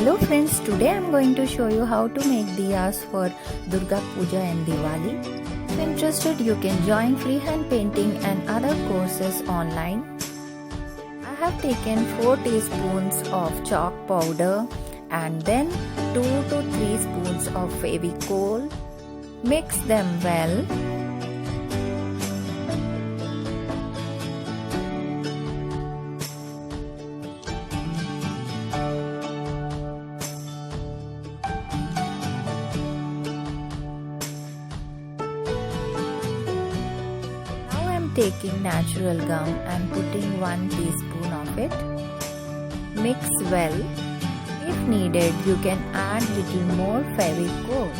Hello friends, today I am going to show you how to make diyas for Durga Puja and Diwali. If interested, you can join Freehand Painting and other courses online. I have taken 4 teaspoons of chalk powder and then 2 to 3 spoons of fevicole. Mix them well. Taking natural gum and putting 1 teaspoon of it. Mix well. If needed, you can add little more fevicole.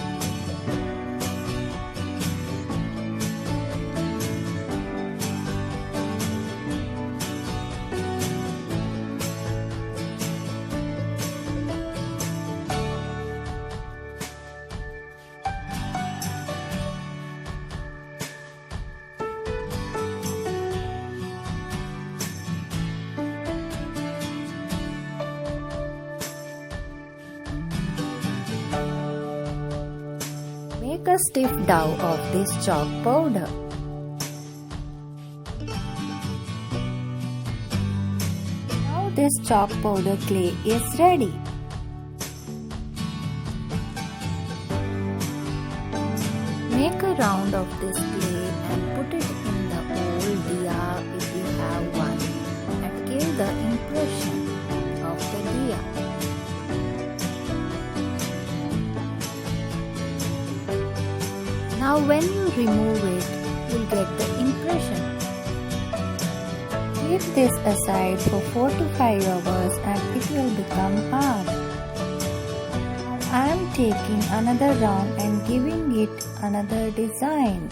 Make a stiff dough of this chalk powder. Now this chalk powder clay is ready. Make a round of this clay and put it in the old diya if you have one and give the impression of the diya. Now when you remove it, you'll get the impression. Keep this aside for 4 to 5 hours and it will become hard. I am taking another round and giving it another design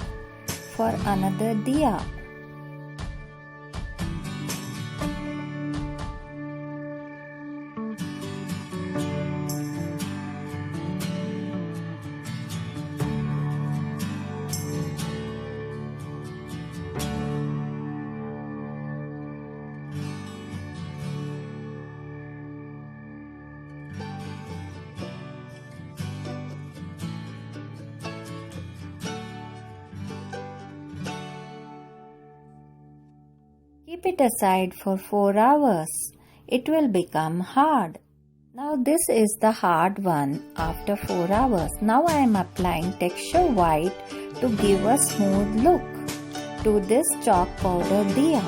for another diya. Keep it aside for 4 hours. It will become hard. Now this is the hard one after 4 hours. Now I am applying texture white to give a smooth look to this chalk powder diya.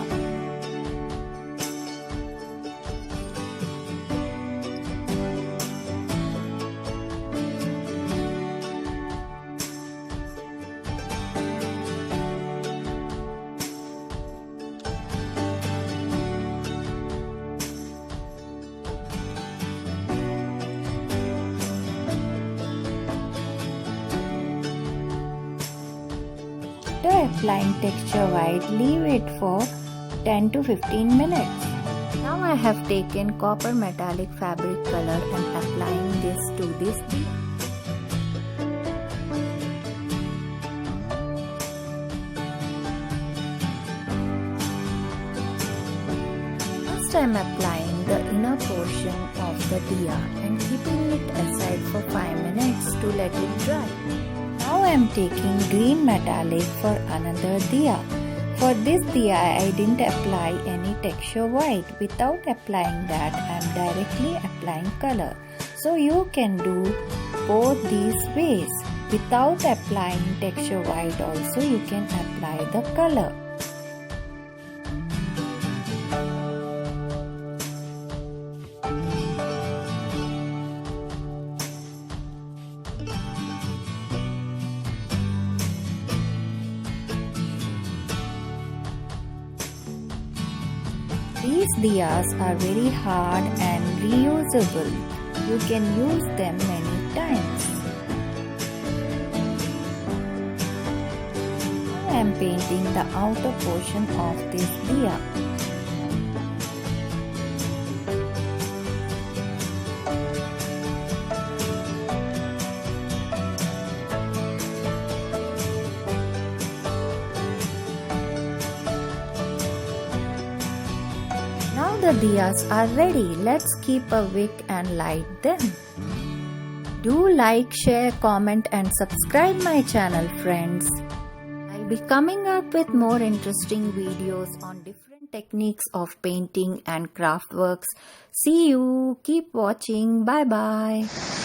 After applying texture white, leave it for 10 to 15 minutes. Now I have taken copper metallic fabric color and applying this to this diya. First I am applying the inner portion of the diya and keeping it aside for 5 minutes to let it dry. Now I am taking green metallic for another diya. For this diya I didn't apply any texture white. Without applying that I am directly applying color. So you can do both these ways. Without applying texture white also you can apply the color. These diyas are very hard and reusable. You can use them many times. I am painting the outer portion of this diya. Now Now the diyas are ready. Let's keep a wick and light them. Do like, share, comment and subscribe my channel, friends. I'll be coming up with more interesting videos on different techniques of painting and craft works. See you. Keep watching. Bye bye.